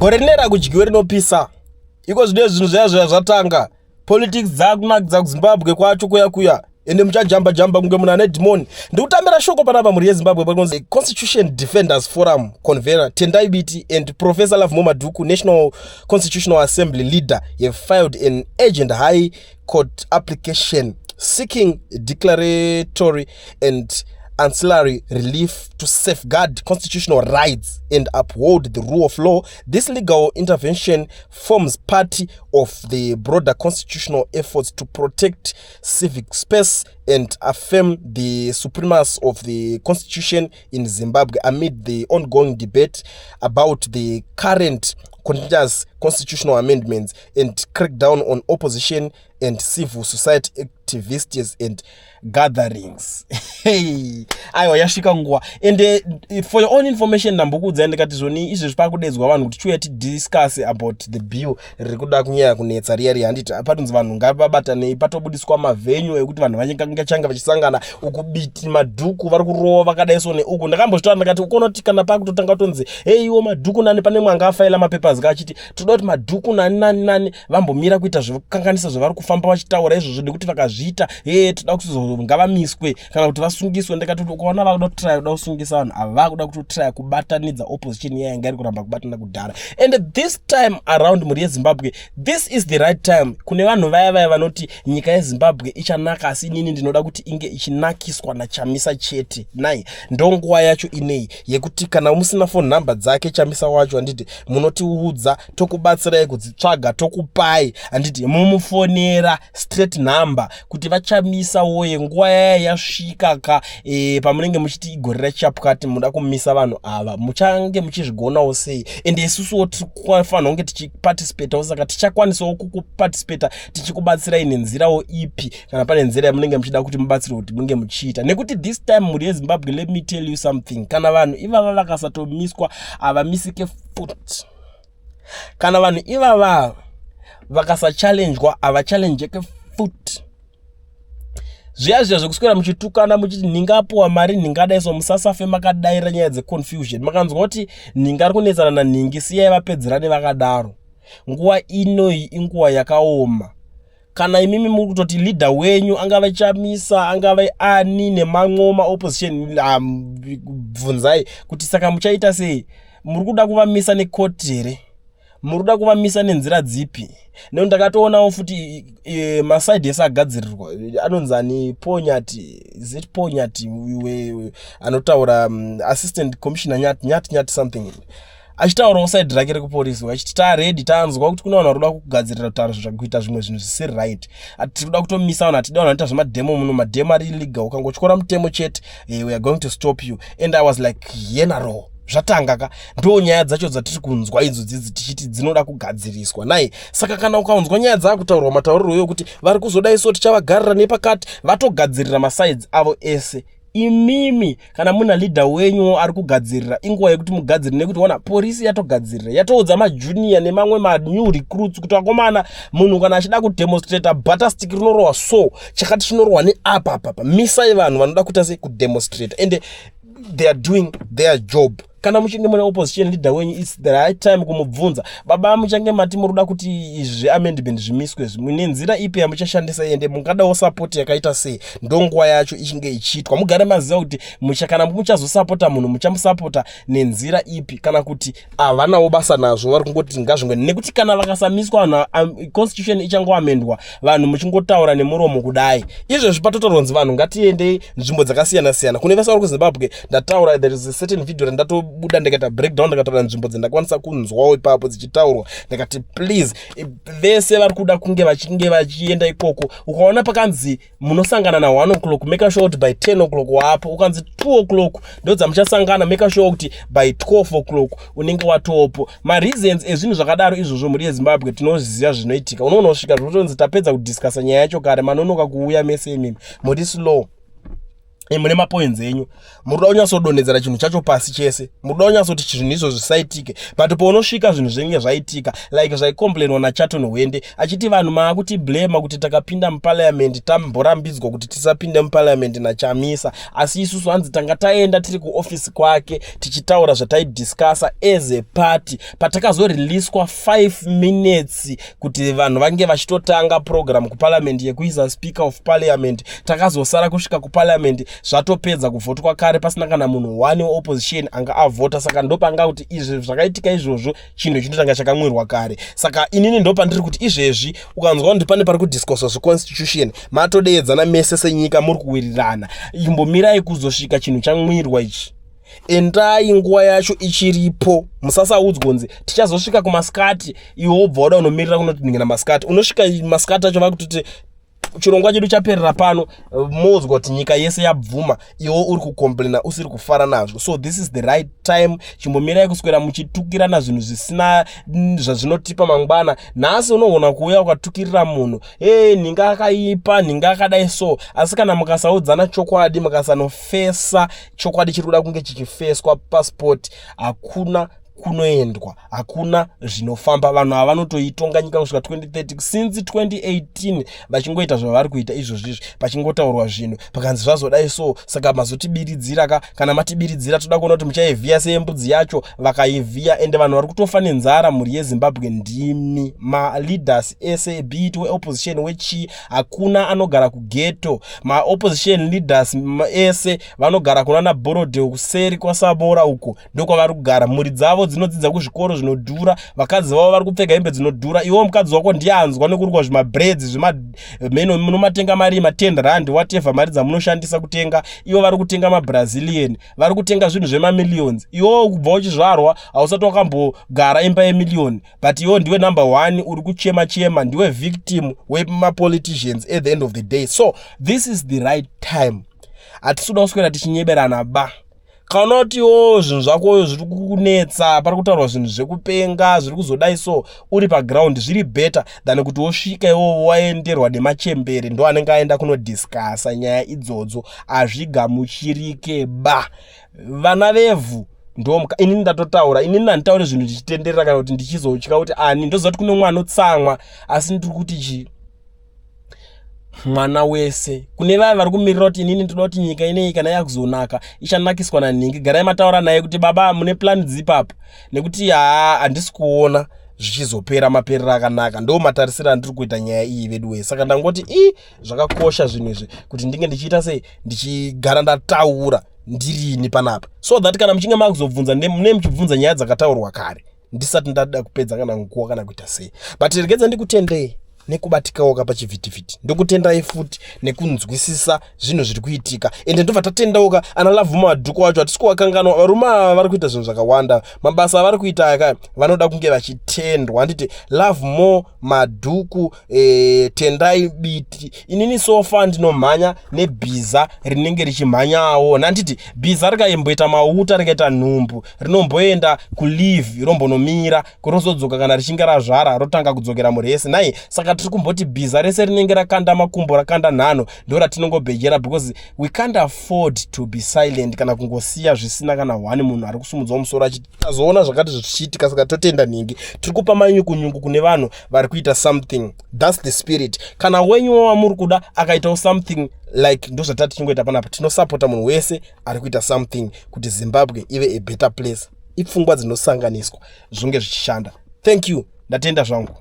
gore rinera kudyiwa rinopisa iko zvine zvinhu zvaya zvatanga politics dzakunakidza kuZimbabwe kwacho kuya ende muchajamba kunge muna nedimoni ndikutambira shoko panapa muri yeZimbabwe pakunzi Constitution Defenders Forum convener Tendai Biti and Professor Love Maduku, National Constitutional Assembly leader, have filed an urgent high court application seeking declaratory and ancillary relief to safeguard constitutional rights and uphold the rule of law. This legal intervention forms part of the broader constitutional efforts to protect civic space and affirm the supremacy of the constitution in Zimbabwe amid the ongoing debate about the current contentious constitutional amendments and crackdown on opposition and civil society activists and gatherings. Hey, aiwa yasvika nguva. And for your own information ndambokudza ndikati zvoni izvezvi pakudedzwa vanhu kuti tiuye tidiscuss about the bill riri kuda kunyanya kunetsa riya handiti patonzi vanhu ngavabatanei patobudiswa mavhenyu ekuti vanhu vachanga vachisangana uku Biti Madhuku vari kurova vakadaiso neuku ndakambozvitaura ndikati ukonoti kana pakutotanga kutonzi hey iwo Madhuku nani pane mwanga afaila mapapers achiti toda kuti Madhuku nani vambomira kuita zvokanganisa zvavari kufamba vachitaura izvozvo nekuti vakazviita toda kuti ngavamiswe kana kuti vasungiswe ndakati ukaona vakuda kuda kusungisa vanhu ava kuda kutotry kubatanidza opposition yanga iri kuramba kubatana kudhara. And this time around muri yeZimbabwe, this is the right time. Kune vanhu vaya vanoti nyika yeZimbabwe ichanaka asi inini ndinoda kuti inge ichinakiswa naChamisa chete. Nai ndonguva yacho inei yekuti kana musina phone number dzake Chamisa wacho anditi munotiudza tokubatsirai kudzitsvaga tokupai anditi mumufonera straight number kuti vaChamisa woye nguva yasvika ka pamunenge muchiti igorera chapukati muda kumisa vanhu ava muchange muchizvigonawo sei. Ende isusuwo tinofanira kunge tichiparticipate saka tichakwanisawo kuparticipate tichikubatsirai nenzirawo ipi kana pane nzira yamunenge muchida kuti mubatsirwe kuti munge muchiita nekuti this time muri yeZimbabwe, let me tell you something, kana vanhu ivava vakasatomiswa avamisike foot, kana vanhu ivava vakasachallenjwa avachallenjeke foot. Zviya zvekuswera muchitukana muchiti ningapuwa mari ningadaiso musasafe makadaira nyaya dzeconfusion makanzwa kuti ninga ari kunetsana naningi siyai vapedzerane vakadaro. Nguva inoi inguva yakaoma. Kana imimi muri kutoti leader wenyu angava Chamisa angava ani neman'oma opposition bvunzai kuti saka muchaita sei, muri kuda kuvamisa nekoti here, muri kuda kuvamisa nenzira dzipi? Nekuti ndakatoonawo futi masaidi ese agadzirirwa anonzani Ponyati, is it Ponyati anotaura assistant commissioner nyati something achitaurawo saidi rake rekupolisi achiti taredi tanzwa kuti kuna vanhu vari kuda kugadzirira kutaura zvekuita zvimwe zvinhu zvisiri right, ati kuda kutomisa vanhu atida vanhu vanoita zvemadhemo muno, madhemo ari illegal, ukangotyora mutemo chete we are going to stop you. And I was like yenaro zvatanga ka ndo nyaya dzacho dzatiri kunzwa idzo tichiti dzinoda kugadziriswa nai. Saka kana ukaunzwa nyaya dzakutaurwa matauriro yo kuti vari kuzodaiso tichavagarira nepakati vatogadzirira masides avo ese, imimi kana muna leader wenyu ari kugadzirira inguva yekuti mugadzirire nekuti ona polisi yatogadzirira yatoudza majunior nemamwe manew recruits kuti akomana munhu kana achida kudemonstrate butter stick rinorohwa so chakati chinorohwa neapa misai vanhu vanoda kuita sei kudemonstrate and they are doing their job. Kana muchinge mune opposition leader wenyu, it's the right time kumubvunza baba muchange mati muruda kuti izvi amendment zvimiswe mune nzira ipi yamuchashandisa ende mungadawo support yakaita sei, ndonguva yacho ichinge ichiitwa mugare maziva kuti kana muchazosapota munhu muchamusapota nenzira ipi kana kuti havanawo basa nazvo vari kungoti ngazvingwe nekuti kana vakasamiswa vanhu constitution ichangoamendwa vanhu muchingotaura nemuromo kudai. Izvezvi patotoronzi vanhu ngatiendei nzvimbo dzakasiyana kune vese vari kuZimbabwe ndataura there is a certain video randato buda ndikata breakdown ndakataura nzvimbo dzendakwanisa kunzwawo ipapo dzichitaurwa ndakati please vese vari kuda kunge vachinge vachienda ikoko ukaona pakanzi munosangana na 1 o'clock make sure kuti by 10 o'clock wapo, ukanzi 2 o'clock ndo dzamuchasangana make sure kuti by 12 o'clock unenge watopo. Ma reasons ezvinhu zvakadaro izvozvo muri yeZimbabwe tinoziva zvinoitika. Unoona kusvika zvotonzi tapedza kudiscussa nyaya yacho kare manonoka kuuya mese imimi muri slow. mune mapoints enyu muruda unyasodonhedzera chinhu chacho pasi chese, muruda unyasoti zvinhu izvo zvisaitike, but paunosvika zvinhu zvinenge zvaitika like zvaicomplainwa naCharlton Hwende achiti vanhu maakuti blame kuti takapinda muparliament tamborambidzwa kuti tisapinde muparliament naChamisa, asi isusu hanzi tanga taenda tiri kuofisi kwake tichitaura zvataidiscussa as a party patakazoreliswa 5 minutes kuti vanhu vange vachitotanga program kuparliament yekuisa speaker of parliament, takazosara kusvika kuparliament zvatopedza kuvhotwa kare pasina kana munhu wani weopposition anga avhota. Saka ndopanga kuti izvi zvakaitika izvozvo chinhu chinotanga chakamwirwa kare. Saka inini ndopa ndiri kuti izvezvi ukanzwa kuti pane pari kudiscusswa zveconstitution matodeedzana mese senyika muri kuwirirana, imbomirai kuzosvika chinhu chamwirwa ichi. Endai nguva yacho ichiripo, musasaudzwa kunzi tichazosvika kumasikati iwe wobva wada unomirira kunotinhingina masikati, unosvika masikati acho vakutoti chirongwa chedu chaperera pano, mozwa kuti nyika yese yabvuma, iwe uri kukomplaina usiri kufara nazvo. So this is the right time, chimbomirai kuswera muchitukirana zvinhu zvisina zvazvinotipa mangwana. Nhasi unoona kuuya ukatukirira munhu nhinga akaipa, nhinga akadai so, asi kana mukasaudzana chokwadi, mukasanofesa chokwadi chiri kuda kunge chichifeswa passport, hakuna kunoendwa, hakuna zvinofamba. Vanhu ava vanotoitonga nyika kusvika 2030 since 2018 vachingoita zvavari kuita izvozvizvi, pachingotaurwa zvinhu pakanzi zvazodai so. Saka mazotibiridzira kana matibiridzira toda kuona kuti muchaivhiya sembudzi yacho, vakaivhiya. Ende vanhu vari kutofa nenzara mhuri yeZimbabwe ndimi maleaders ese, be it weopposition wechi, hakuna anogara kugeto. Maopposition leaders ese vanogara kunana Borodeo kuseri kwaSabora uko ndokwavari kugara. Mhuri dzavo dzinodzidza kuzvikoro zvinodhura, vakadzi vavo vari kupfeka hembe dzinodhura. Iwo mukadzi wako ndianzwa nekurukwa zvimabreads zvimameno munomatenga mari ma10 rand whatever mari dzamunoshandisa kutenga. Iwo vari kutenga maBrazilian, vari kutenga zvinhu zvemamillions. Iwo kubva uchizvarwa hausati wakambogara imba yemillion, but iwo ndiwe number 1 uri kuchema, ndiwe victim wemapoliticians at the end of the day. So this is the right time. Hatisuda kuswera tichinyeberana ba. Kana utiwo zvinhu zvako zviri kunetsa, pari kutaurwa zvinhu zvekupenga zviri kuzodai so, uri paground zviri better than kuti wosvika iwo waenderwa nemachembere ndo anenge aenda kunodiscussa nyaya idzodzo. Hazvigamuchirike ba. Vana vevhu inini ndatotaura, inini ndanditaure zvinhu zvichitenderera kana kuti ndichizotya kuti ani ndoziva kuti kune mwana anotsamwa, asi ndiri kuti chi mwana wese kune vaya vari kumirira kuti inini ndoda kuti nyika ineyi kana yakuzonaka ichanakiswa nanhingi. Garai mataura naye kuti baba mune plan dzipapo, nekuti handisi kuona zvichizopera maperera akanaka. Ndo matarisiro andiri kuita nyaya iyi vedu wese. Saka ndangoti zvakakosha zvinhu izvi kuti ndinge ndichiita sei, ndichigara ndataura ndirini panapa, so that kana muchinge makuzobvunza mune muchibvunza nyaya dzakataurwa kare ndisati ndada kupedza kana nguwa kana kuita sei. But regedza ndikutendei nekubatikawo pachivhitivhiti, ndokutendai futi nekunzwisisa zvinhu zviri kuitika. Ende ndobva tatendauka ana Lavhuma Madhuku wacho hatisi kuvakanganwa. Varume ava vari kuita zvinhu zvakawanda, mabasa avari kuita aka vanoda kunge vachitendwa. Handiti Lavhuma Madhuku, tendai biti. Inini sofa ndinomhanya nebhiza rinenge richimhanyawo. Handiti bhiza rikaimboita mauta rikaita nhumbu rinomboenda kulive rombonomira kurozodzoka kana richinge razvara rotanga kudzokera murese nai. Saka tiri kumboti bhiza rese rinenge rakanda makumbo rakanda nhano ndo ratinongobhejera, because we can't afford to be silent kana kungosiya zvisina kana wani munhu ari kusumudzwa musoro achitazoona zvakati zvichiitika. Saka totenda nhingi, tiri kupa manyukunyungu kune vanhu vari kuita something. That's the spirit. Kana wenyu wamuri kuda akaitawo something like ndozvatati tingoita panapa, tinosapota munhu wese ari kuita something kuti Zimbabwe ive a better place. Ipfungwa dzinosanganiswa zvonge zvichishanda. Thank you, ndatenda zvangu.